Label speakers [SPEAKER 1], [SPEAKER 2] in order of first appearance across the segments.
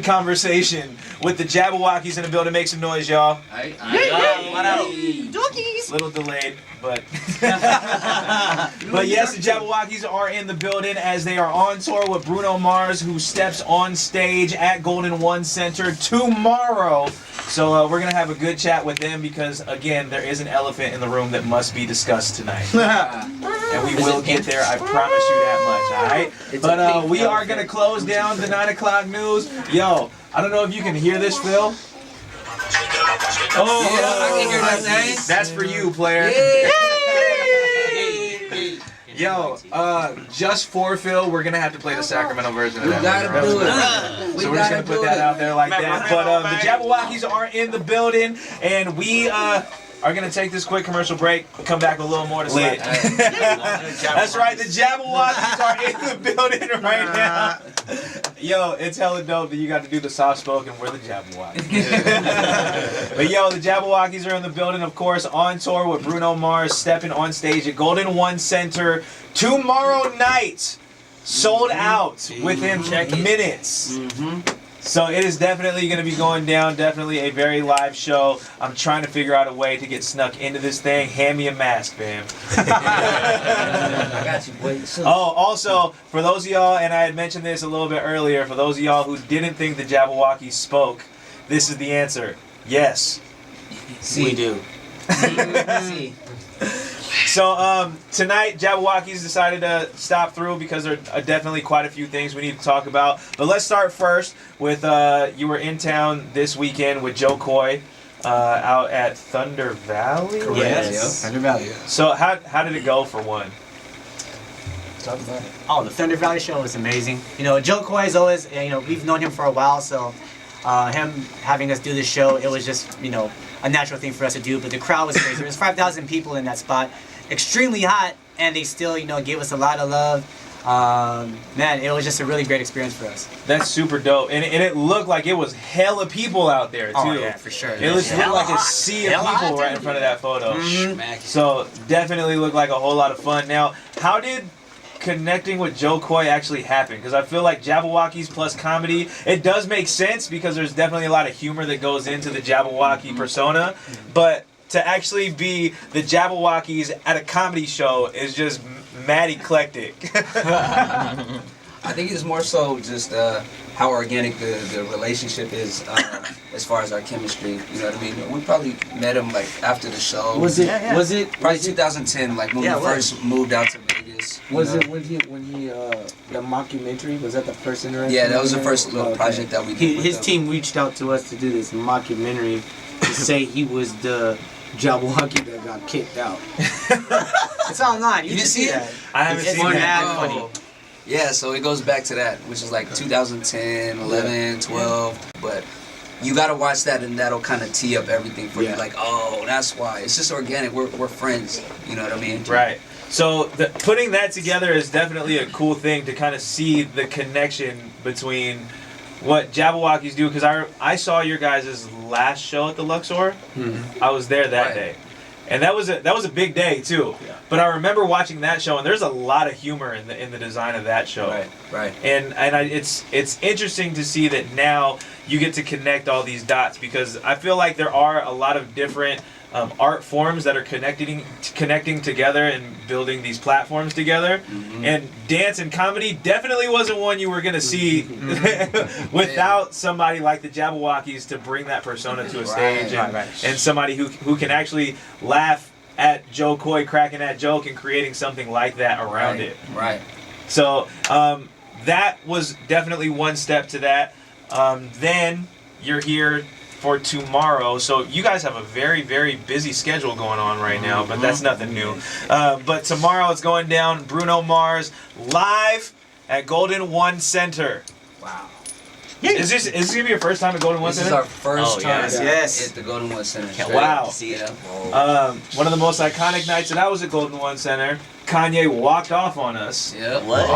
[SPEAKER 1] in conversation with the Jabbawockeez in the building. Make some noise, y'all.
[SPEAKER 2] What up?
[SPEAKER 1] Little delayed, but but yes, the Jabbawockeez are in the building as they are on tour with Bruno Mars, who steps on stage at Golden One Center tomorrow. So we're gonna have a good chat with them because again, there is an elephant in the room that must be discussed tonight, and we will get there. I promise you that much. All right, but we are gonna close down the 9 o'clock news. Yo, I don't know if you can hear this, Phil.
[SPEAKER 2] Oh, yeah, I can hear that thing.
[SPEAKER 1] That's for you, player. Yo, just for Phil, we're gonna have to play the Sacramento version of that.
[SPEAKER 2] We gotta do it.
[SPEAKER 1] So we're just gonna put that out there like that. But the Jabbawockeez are in the building, and we are gonna take this quick commercial break. Come back with a little more to say. That's right, the Jabbawockeez are in the building right now. Yo, it's hella dope that you got to do the soft spoken. We're the Jabbawockeez. But yo, the Jabbawockeez are in the building, of course, on tour with Bruno Mars, stepping on stage at Golden One Center tomorrow night. Sold out within minutes. So it is definitely going to be going down, definitely a very live show. I'm trying to figure out a way to get snuck into this thing. Hand me a mask, fam.
[SPEAKER 2] I got you, boy.
[SPEAKER 1] Oh, also, for those of y'all, and I had mentioned this a little bit earlier, for those of y'all who didn't think the Jabbawockeez spoke, this is the answer. Yes.
[SPEAKER 2] We do.
[SPEAKER 3] See.
[SPEAKER 1] So tonight, Jabbawockeez decided to stop through because there are definitely quite a few things we need to talk about. But let's start first with you were in town this weekend with Joe Coy out at Thunder Valley?
[SPEAKER 3] Correct.
[SPEAKER 1] Yes.
[SPEAKER 3] Thunder Valley.
[SPEAKER 1] So how did it go for one?
[SPEAKER 3] Talk about it.
[SPEAKER 4] Oh, the Thunder Valley show was amazing. You know, Joe Coy is always, you know, we've known him for a while, so him having us do this show, it was just, you know, a natural thing for us to do. But the crowd was crazy. There was 5,000 people in that spot, extremely hot, and they still, you know, gave us a lot of love. Man, it was just a really great experience for us.
[SPEAKER 1] That's super dope, and it looked like it was hella people out there too.
[SPEAKER 4] Oh yeah, for sure.
[SPEAKER 1] It looked like a sea of people right in front of that photo. So definitely looked like a whole lot of fun. Now, how did connecting with Joe Coy actually happen? Because I feel like Jabbawockeez plus comedy, it does make sense because there's definitely a lot of humor that goes into the Jabbawockeez persona, but to actually be the Jabbawockeez at a comedy show is just mad eclectic.
[SPEAKER 5] I think it's more so just how organic the relationship is as far as our chemistry. You know what I mean? We probably met him like after the show.
[SPEAKER 3] Was it
[SPEAKER 5] Probably 2010, like when we first moved out to Vegas.
[SPEAKER 3] Was it when he the mockumentary, was that the first interaction?
[SPEAKER 5] Yeah, that was the first little project that we did.
[SPEAKER 3] His team reached out to us to do this mockumentary to say he was the Jabbawockeez that got kicked out.
[SPEAKER 4] It's online.
[SPEAKER 5] You didn't see it?
[SPEAKER 1] I haven't seen that.
[SPEAKER 4] Funny.
[SPEAKER 5] Yeah, so it goes back to that, which is like 2010, 11, 12. But you gotta watch that, and that'll kind of tee up everything for you. Like, oh, that's why. It's just organic. We're friends. You know what I mean?
[SPEAKER 1] Right. So putting that together is definitely a cool thing to kind of see the connection between what Jabbawockeez do. Because I saw your guys' last show at the Luxor. I was there that day. And that was a big day too. Yeah. But I remember watching that show, and there's a lot of humor in the design of that show.
[SPEAKER 5] Right.
[SPEAKER 1] And it's interesting to see that now you get to connect all these dots, because I feel like there are a lot of different art forms that are connecting together and building these platforms together. And dance and comedy definitely wasn't one you were gonna see without somebody like the Jabbawockeez to bring that persona to a stage, and somebody who can actually laugh at Joe Coy cracking that joke and creating something like that around it.
[SPEAKER 5] Right.
[SPEAKER 1] So that was definitely one step to that. Then you're here for tomorrow, so you guys have a very, very busy schedule going on right now, but that's nothing new. But tomorrow it's going down, Bruno Mars live at Golden One Center.
[SPEAKER 5] Wow.
[SPEAKER 1] Is this gonna be your first time at Golden One
[SPEAKER 5] This
[SPEAKER 1] Center?
[SPEAKER 5] is our first time
[SPEAKER 4] Yes.
[SPEAKER 5] at the Golden One Center.
[SPEAKER 1] Wow.
[SPEAKER 5] Yeah.
[SPEAKER 1] One of the most iconic nights that I was at Golden One Center, Kanye walked off on us.
[SPEAKER 5] Yep.
[SPEAKER 2] What?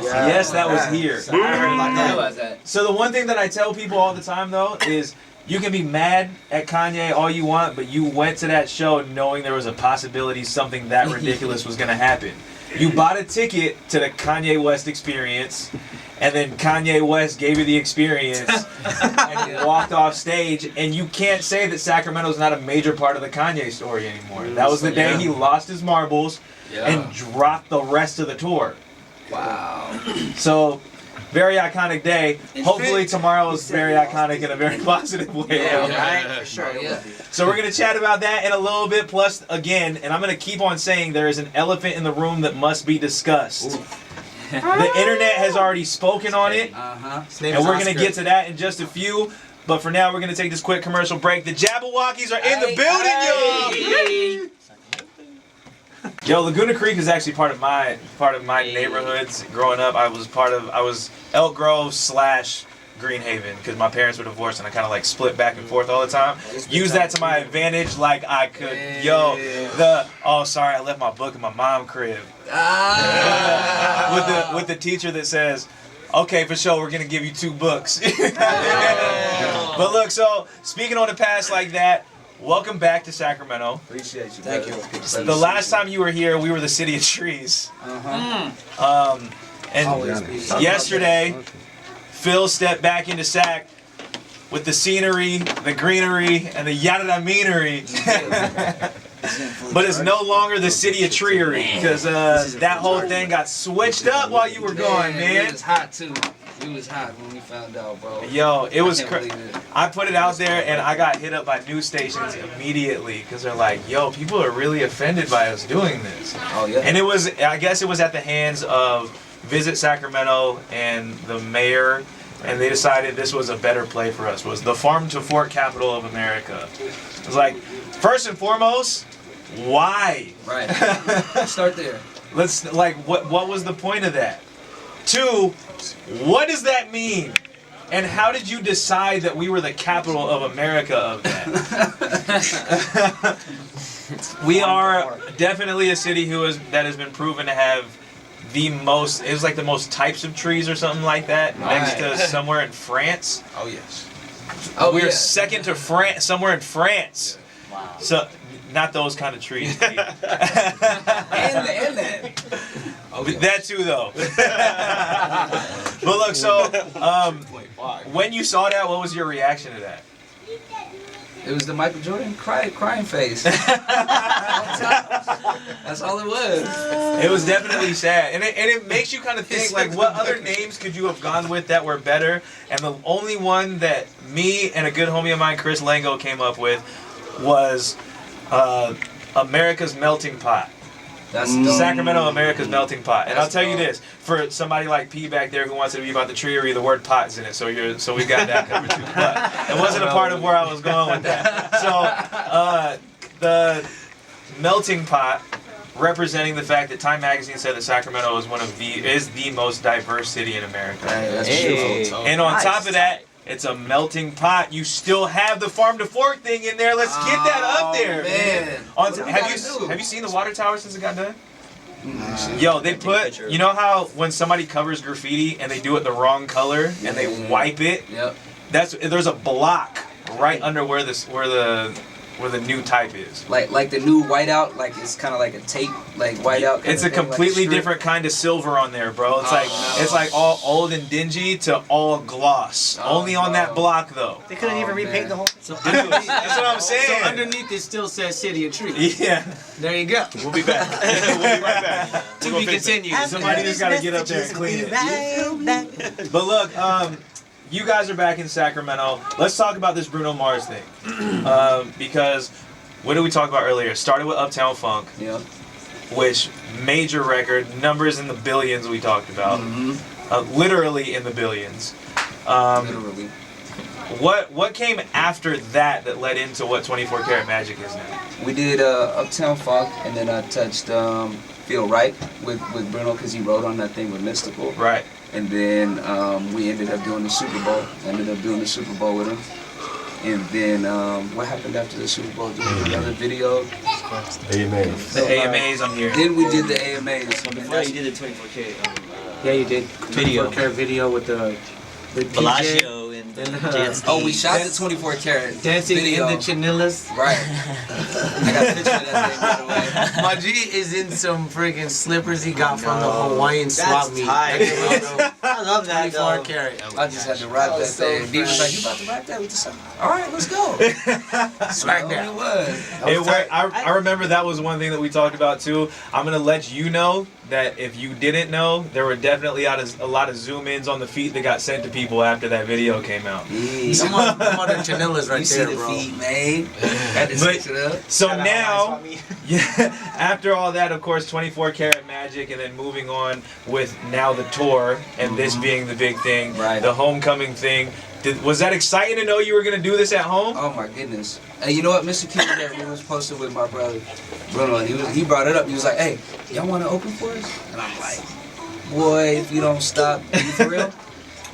[SPEAKER 1] Yes, that was here.
[SPEAKER 4] I heard about that.
[SPEAKER 1] So the one thing that I tell people all the time though is you can be mad at Kanye all you want, but you went to that show knowing there was a possibility something that ridiculous was gonna happen. You bought a ticket to the Kanye West experience, and then Kanye West gave you the experience and you walked off stage, and you can't say that Sacramento's not a major part of the Kanye story anymore. That was the day he lost his marbles and dropped the rest of the tour.
[SPEAKER 5] Wow.
[SPEAKER 1] So, very iconic day. Hopefully tomorrow is very iconic in a very positive way.
[SPEAKER 2] Right? For sure.
[SPEAKER 5] Yeah.
[SPEAKER 1] So we're going to chat about that in a little bit. Plus, again, and I'm going to keep on saying there is an elephant in the room that must be discussed. The internet has already spoken on it. And we're going to get to that in just a few. But for now, we're going to take this quick commercial break. The Jabbawockeez are in the building, yo! Yo, Laguna Creek is actually part of my neighborhoods. Growing up, I was Elk Grove / Greenhaven because my parents were divorced and I kind of like split back and forth all the time. Use that to my advantage, like I could. Sorry, I left my book in my mom's crib. With the teacher that says, okay, for sure, we're gonna give you 2 books. But look, so speaking on the past like that. Welcome back to Sacramento.
[SPEAKER 5] Appreciate you.
[SPEAKER 2] Thank you.
[SPEAKER 1] The last time you were here, we were the city of trees. And yesterday, Phil stepped back into Sac with the scenery, the greenery, and the yada-da-meanery. But it's no longer the city of treery because that whole thing got switched up while you were gone, man.
[SPEAKER 5] It was hot too. It was hot when we found out, bro.
[SPEAKER 1] Yo, it was
[SPEAKER 5] crazy.
[SPEAKER 1] I put it out there and I got hit up by news stations immediately because they're like, yo, people are really offended by us doing this.
[SPEAKER 5] Oh, yeah.
[SPEAKER 1] And I guess it was at the hands of Visit Sacramento and the mayor, and they decided this was a better play for us, was the farm to fork capital of America. It was like, first and foremost, why?
[SPEAKER 5] Right. Start there.
[SPEAKER 1] What was the point of that? 2, what does that mean? And how did you decide that we were the capital of America of that? We are definitely a city that has been proven to have the most, it was like the most types of trees or something like that, next to somewhere in France.
[SPEAKER 2] Oh, yes.
[SPEAKER 1] We're second to France, somewhere in France. Wow. So, not those kind of trees. and that. Okay. That too, though. But look, so when you saw that, what was your reaction to that?
[SPEAKER 5] It was the Michael Jordan crying face. That's all it was.
[SPEAKER 1] It was definitely sad, and it makes you kind of think like, what other names could you have gone with that were better? And the only one that me and a good homie of mine, Chris Lango, came up with was America's Melting Pot.
[SPEAKER 5] That's
[SPEAKER 1] Sacramento, America's melting pot. And I'll tell you this, for somebody like P back there who wants to be about the treery, the word pot's in it, so we got that covered too. But it wasn't a part of where I was going with that. So the melting pot, representing the fact that Time Magazine said that Sacramento is the most diverse city in America.
[SPEAKER 5] That's true.
[SPEAKER 1] And on top of that, it's a melting pot. You still have the farm to fork thing in there. Let's get that up there, man. Have you seen the water tower since it got done? Yo, they put, you know how when somebody covers graffiti and they do it the wrong color and they wipe it?
[SPEAKER 5] Yep.
[SPEAKER 1] There's a block right under where the new type is.
[SPEAKER 5] Like the new whiteout, like it's kind of like a tape, like whiteout.
[SPEAKER 1] It's a completely different kind of silver on there, bro. It's it's like all old and dingy to all gloss. Only on that block though.
[SPEAKER 4] They couldn't even repaint the whole thing.
[SPEAKER 3] So
[SPEAKER 1] That's what I'm saying.
[SPEAKER 3] So underneath it still says City of Trees.
[SPEAKER 1] Yeah.
[SPEAKER 3] There you go.
[SPEAKER 2] We'll be back. We'll be right back.
[SPEAKER 3] To be continued.
[SPEAKER 1] Somebody just gotta get up there and clean it. But look, you guys are back in Sacramento. Let's talk about this Bruno Mars thing. Because what did we talk about earlier? Started with Uptown Funk.
[SPEAKER 5] Yep.
[SPEAKER 1] Which major record, numbers in the billions we talked about. Literally in the billions.
[SPEAKER 5] Literally.
[SPEAKER 1] What came after that led into what 24 Karat Magic is now?
[SPEAKER 5] We did Uptown Funk, and then I touched Feel Right with Bruno because he wrote on that thing with Mystical.
[SPEAKER 1] Right.
[SPEAKER 5] And then we ended up doing the Super Bowl. I ended up doing the Super Bowl with him. And then what happened after the Super Bowl? Did we do another video?
[SPEAKER 6] AMAs.
[SPEAKER 1] The AMAs on here.
[SPEAKER 5] Then we did the AMAs.
[SPEAKER 2] Before you did the 24K
[SPEAKER 3] Yeah, you did.
[SPEAKER 2] Video.
[SPEAKER 3] 24 Karat video with the DJ.
[SPEAKER 2] Bellagio and
[SPEAKER 5] Oh, we shot the 24 karat
[SPEAKER 3] Dancing
[SPEAKER 5] video.
[SPEAKER 3] in the chanillas.
[SPEAKER 5] Right. I got a picture of that thing, by the way.
[SPEAKER 3] My G is in some freaking slippers he got from the Hawaiian swap meet.
[SPEAKER 4] tight. I love that
[SPEAKER 3] 24
[SPEAKER 4] though.
[SPEAKER 3] karat.
[SPEAKER 5] I just had to rap that thing. D was like, "You about to rap that with the song? All right, let's go."
[SPEAKER 3] Smack down.
[SPEAKER 5] It was.
[SPEAKER 1] It worked. I remember that was one thing that we talked about too. I'm gonna let you know that if you didn't know, there were definitely a lot of zoom-ins on the feet that got sent to people after that video came out.
[SPEAKER 5] Yeah.
[SPEAKER 3] Some of the chanillas right
[SPEAKER 5] You
[SPEAKER 3] there,
[SPEAKER 5] see the
[SPEAKER 3] bro.
[SPEAKER 5] feet, man. Had to
[SPEAKER 1] But-
[SPEAKER 5] switch it up.
[SPEAKER 1] So
[SPEAKER 4] Shout out
[SPEAKER 1] now,
[SPEAKER 4] Hawaiian swap meet.
[SPEAKER 1] yeah, after all that, of course, 24 Karat Magic, and then moving on with now the tour, and this being the big thing,
[SPEAKER 5] Right.
[SPEAKER 1] the homecoming thing. Was that exciting to know you were gonna do this at home?
[SPEAKER 5] Oh my goodness. Hey, you know what? Mr. King there, he was posted with my brother Bruno, and he brought it up. He was like, "Hey, y'all want to open for us?" And I'm like, "Boy, if you don't stop, are you for real?" And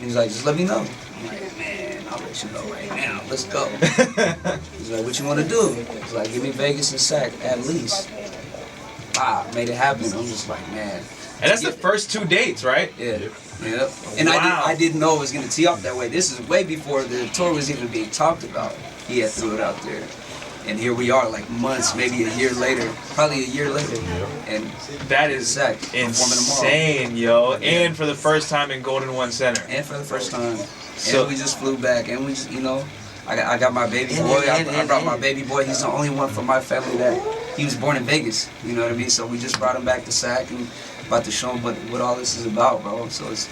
[SPEAKER 5] he's like, "Just let me know." I'm like, "Man, I'll let you know right now. Let's go." He's like, "What you want to do?" He's like, "Give me Vegas and Sac at least." Wow, made it happen. I'm just like, man.
[SPEAKER 1] And that's the first 2 dates, right?
[SPEAKER 5] Yeah. Yep. And
[SPEAKER 1] Wow.
[SPEAKER 5] I didn't know it was gonna tee off that way. This is way before the tour was even being talked about. He had threw it out there. And here we are, like months, maybe a year later, probably a year later. And
[SPEAKER 1] That is
[SPEAKER 5] Sac performing tomorrow.
[SPEAKER 1] insane, yo. And for the first time in Golden One Center.
[SPEAKER 5] And for the first time.
[SPEAKER 1] So-
[SPEAKER 5] And we just flew back, and we just, I got my baby
[SPEAKER 3] And-
[SPEAKER 5] boy.
[SPEAKER 3] and-
[SPEAKER 5] I brought my baby boy. He's the only one from my family that he was born in Vegas. You know what I mean? So we just brought him back to Sac and about to show him what all this is about, bro. So it's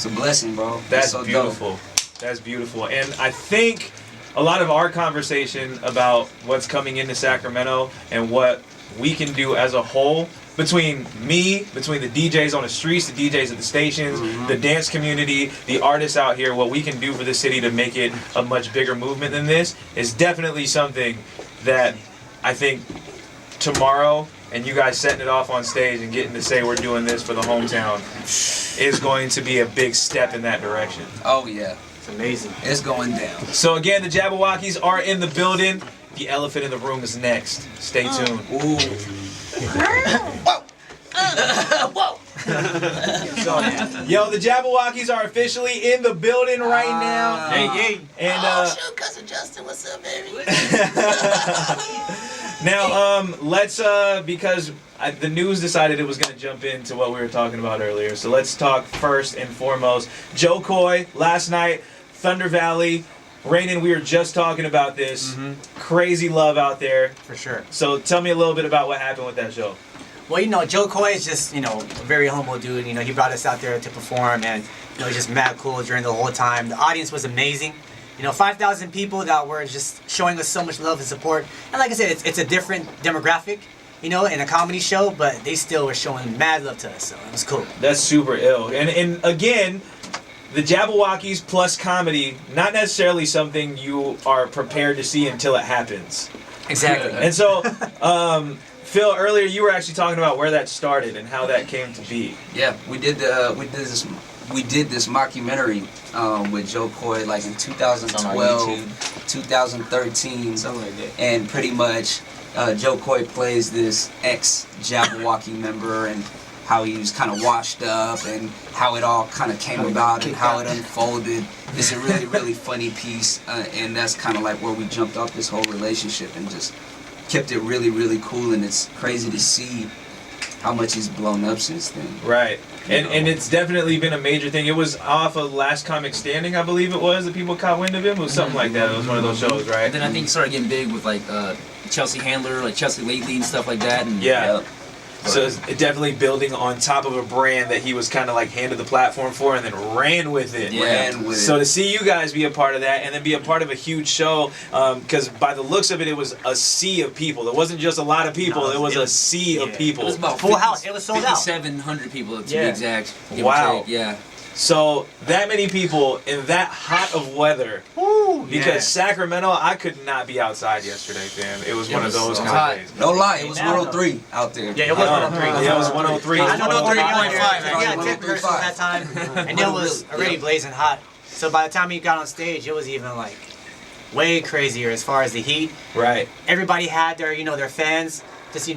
[SPEAKER 5] a blessing, bro. It's
[SPEAKER 1] That's
[SPEAKER 5] so dope.
[SPEAKER 1] beautiful. That's beautiful. And I think a lot of our conversation about what's coming into Sacramento and what we can do as a whole between the DJs on the streets, the DJs at the stations, the dance community, the artists out here, what we can do for the city to make it a much bigger movement than this is definitely something that I think tomorrow, and you guys setting it off on stage and getting to say we're doing this for the hometown is going to be a big step in that direction.
[SPEAKER 5] Oh yeah,
[SPEAKER 3] It's amazing.
[SPEAKER 5] it's going down.
[SPEAKER 1] So again, the Jabbawockeez are in the building. The elephant in the room is next. Stay tuned.
[SPEAKER 5] Ooh.
[SPEAKER 1] Yo, the Jabbawockeez are officially in the building right now.
[SPEAKER 4] Yay.
[SPEAKER 1] And
[SPEAKER 5] shoot, cousin Justin, what's up, baby?
[SPEAKER 1] now, let's because the news decided it was going to jump into what we were talking about earlier. So let's talk first and foremost. Joe Coy last night, Thunder Valley. Rainin, we were just talking about this. Crazy love out there.
[SPEAKER 4] For sure.
[SPEAKER 1] So tell me a little bit about what happened with that show.
[SPEAKER 4] Well, Joe Coy is just, a very humble dude. He brought us out there to perform, and he's just mad cool during the whole time. The audience was amazing. 5,000 people that were just showing us so much love and support. And like I said, it's a different demographic, in a comedy show, but they still were showing mad love to us, so it was cool.
[SPEAKER 1] That's super ill. And again, the Jabbawockeez plus comedy, not necessarily something you are prepared to see until it happens.
[SPEAKER 4] Exactly.
[SPEAKER 1] And so, Phil, earlier you were actually talking about where that started and how that came to be.
[SPEAKER 5] Yeah, we did this mockumentary with Joe Coy like in 2012, 2013,
[SPEAKER 3] Something like that.
[SPEAKER 5] and pretty much Joe Coy plays this ex-Jabberwocky member and how he was kind of washed up and how it all kind of came about and how it unfolded. It's a really, really funny piece, and that's kind of like where we jumped off this whole relationship and just kept it really, really cool. And it's crazy to see how much he's blown up since then.
[SPEAKER 1] Right. And it's definitely been a major thing. It was off of Last Comic Standing, I believe it was, that people caught wind of him. It was something like that. It was one of those shows, right?
[SPEAKER 7] And then I think he started getting big with like Chelsea Handler, like Chelsea Lately and stuff like that. And
[SPEAKER 1] Yeah. So it's definitely building on top of a brand that he was kind of like handed the platform for and then ran with it.
[SPEAKER 5] Ran with
[SPEAKER 1] So
[SPEAKER 5] it.
[SPEAKER 1] to see you guys be a part of that and then be a part of a huge show, because by the looks of it, it was a sea of people. It wasn't just a lot of people.
[SPEAKER 4] No,
[SPEAKER 1] it was
[SPEAKER 4] it
[SPEAKER 1] a
[SPEAKER 4] was-
[SPEAKER 1] sea of
[SPEAKER 4] yeah.
[SPEAKER 1] people.
[SPEAKER 7] It was about
[SPEAKER 4] Full house. It was sold out.
[SPEAKER 7] 5,700 people to be
[SPEAKER 4] Yeah.
[SPEAKER 7] exact. give or
[SPEAKER 1] Wow.
[SPEAKER 7] take. Yeah.
[SPEAKER 1] So that many people in that hot of weather. Because
[SPEAKER 4] yeah.
[SPEAKER 1] Sacramento, I could not be outside yesterday, fam. It was one of those
[SPEAKER 7] so
[SPEAKER 1] kind
[SPEAKER 7] hot.
[SPEAKER 1] of days.
[SPEAKER 5] No lie, it was
[SPEAKER 4] Now,
[SPEAKER 5] 103 out there.
[SPEAKER 4] Yeah, it was 103.
[SPEAKER 1] Yeah, it was 103.
[SPEAKER 4] I know
[SPEAKER 3] 103.5,
[SPEAKER 4] Yeah,
[SPEAKER 5] actually.
[SPEAKER 4] tip rehearsal at that time, and it was already blazing hot. So by the time he got on stage, it was even like way crazier as far as the heat.
[SPEAKER 1] Right.
[SPEAKER 4] Everybody had their, their fans, just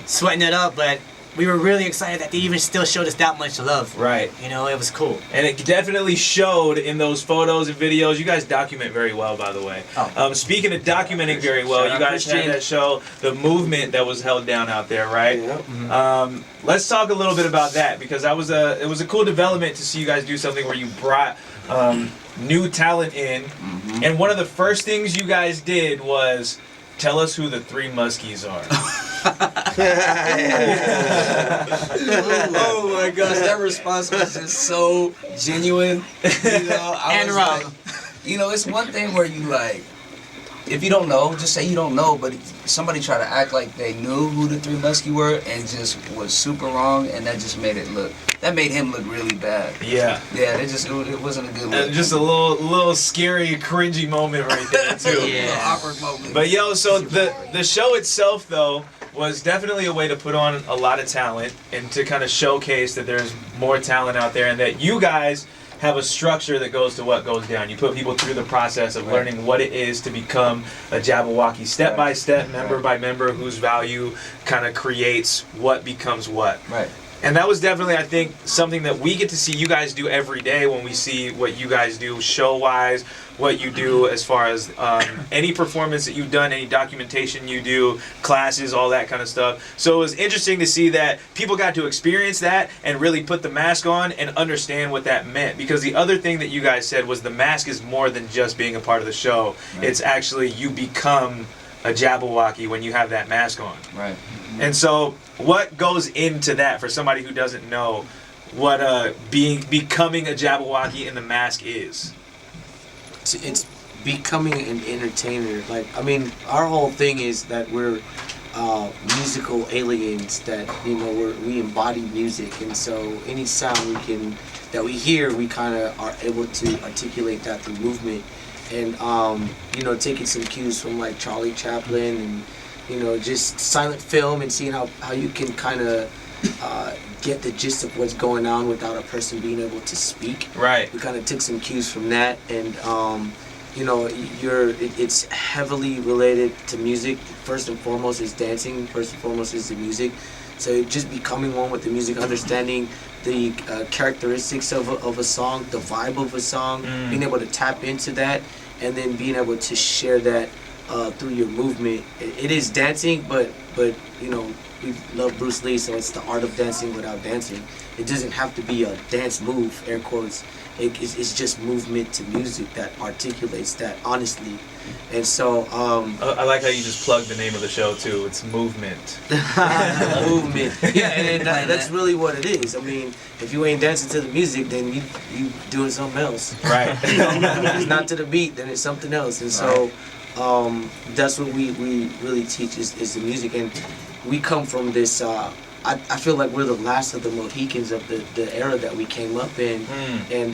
[SPEAKER 4] sweating it up. But we were really excited that they even still showed us that much love.
[SPEAKER 1] Right.
[SPEAKER 4] You know, it was cool.
[SPEAKER 1] And it definitely showed in those photos and videos. You guys document very well, by the way.
[SPEAKER 4] Oh.
[SPEAKER 1] Speaking of documenting very well, you guys had that show, the movement that was held down out there, right?
[SPEAKER 3] Yeah.
[SPEAKER 1] Let's talk a little bit about that, because it was a cool development to see you guys do something where you brought new talent in. And one of the first things you guys did was tell us who the Three Muskies are.
[SPEAKER 5] Oh my gosh, that response was just so genuine. You know,
[SPEAKER 4] And wrong.
[SPEAKER 5] like, you know, it's one thing where you like, if you don't know, just say you don't know. But somebody try to act like they knew who the Three Muskie were and just was super wrong, and that just made him look really bad.
[SPEAKER 1] Yeah.
[SPEAKER 5] Yeah, it wasn't a good look.
[SPEAKER 1] Just a little scary, cringy moment right there too.
[SPEAKER 5] A little awkward moment.
[SPEAKER 1] But yo, so the show itself though was definitely a way to put on a lot of talent and to kind of showcase that there's more talent out there, and that you guys have a structure that goes to what goes down. You put people through the process of learning what it is to become a Jabbawockeez, step by step, member by member, whose value kind of creates what becomes what.
[SPEAKER 5] Right.
[SPEAKER 1] And that was definitely, I think, something that we get to see you guys do every day when we see what you guys do show-wise, what you do as far as any performance that you've done, any documentation you do, classes, all that kind of stuff. So it was interesting to see that people got to experience that and really put the mask on and understand what that meant. Because the other thing that you guys said was the mask is more than just being a part of the show. Right. It's actually you become a Jabbawockeez when you have that mask on.
[SPEAKER 5] Right.
[SPEAKER 1] And so what goes into that for somebody who doesn't know what becoming a Jabbawockeez in the mask is?
[SPEAKER 3] It's becoming an entertainer. Like, I mean, our whole thing is that we're musical aliens, that, you know, we embody music, and so any sound that we hear, we kind of are able to articulate that through movement. And you know, taking some cues from like Charlie Chaplin and, you know, just silent film, and seeing how you can kind of get the gist of what's going on without a person being able to speak.
[SPEAKER 1] Right.
[SPEAKER 3] We kind of took some cues from that, and you know, it's heavily related to music. First and foremost is dancing. First and foremost is the music. So just becoming one with the music, understanding the characteristics of a song, the vibe of a song, being able to tap into that, and then being able to share that through your movement. It is dancing, but you know, we love Bruce Lee, so it's the art of dancing without dancing. It doesn't have to be a dance move, air quotes. It's just movement to music that articulates that honestly. And so
[SPEAKER 1] I like how you just plugged the name of the show too. It's movement.
[SPEAKER 3] movement. Yeah, and that's really what it is. I mean, if you ain't dancing to the music, then you doing something else. Right. You know, if it's not to the beat, then it's something else. And so that's what we really teach is the music. And we come from this I feel like we're the last of the Mohicans of the era that we came up in, and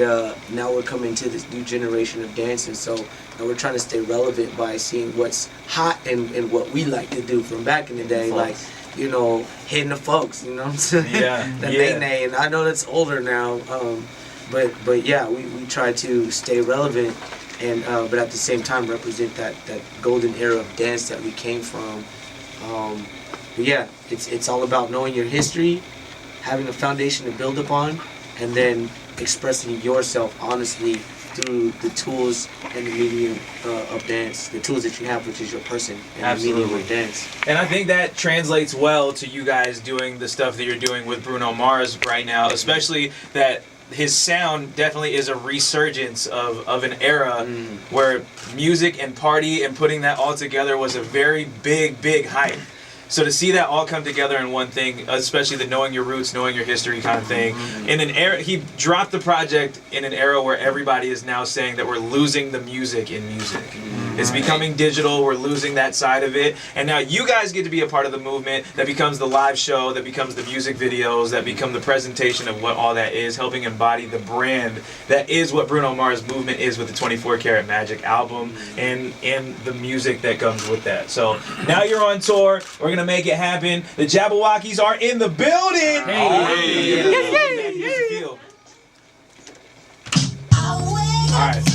[SPEAKER 3] now we're coming to this new generation of dance, and so we're trying to stay relevant by seeing what's hot and what we like to do from back in the day, like, you know, hitting the folks, you know what I'm saying?
[SPEAKER 1] Yeah.
[SPEAKER 3] The nay-nay, and I know that's older now, but yeah, we try to stay relevant, and but at the same time represent that golden era of dance that we came from. But yeah, it's all about knowing your history, having a foundation to build upon, and then expressing yourself honestly through the tools and the medium of dance, the tools that you have, which is your person, and
[SPEAKER 1] Absolutely.
[SPEAKER 3] the medium of dance.
[SPEAKER 1] And I think that translates well to you guys doing the stuff that you're doing with Bruno Mars right now, especially that his sound definitely is a resurgence of an era where music and party and putting that all together was a very big hype. So to see that all come together in one thing, especially the knowing your roots, knowing your history kind of thing, in an era, he dropped the project in an era where everybody is now saying that we're losing the music in music. It's becoming digital, we're losing that side of it, and now you guys get to be a part of the movement that becomes the live show, that becomes the music videos, that become the presentation of what all that is, helping embody the brand that is what Bruno Mars movement is with the 24 Karat Magic album and the music that comes with that. So now you're on tour, we're gonna make it happen. The Jabbawockeez are in the building. Hey. All right.